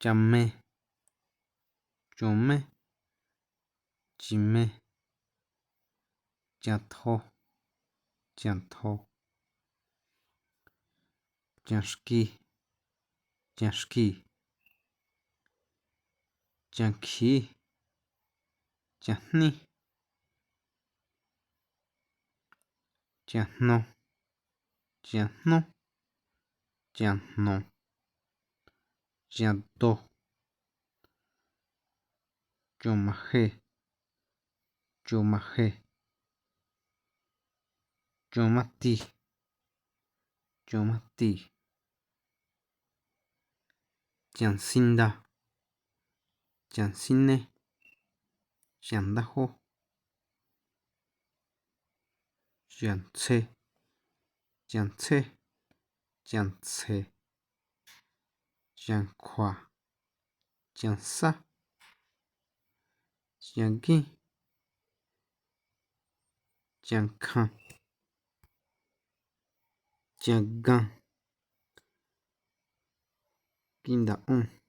Chame, chumé, chimé, chantjo, chantjo, chanxki, chanxki, chankji, chajní, chajno, chajnú, chajno, chanto, chumajé, chumajé, chumati, chumati, chansindá, chansine, chandajó, chantsjé, chantsjé, chantsje, chankjua, chansá, chankín, chankjan, changan, kindaón.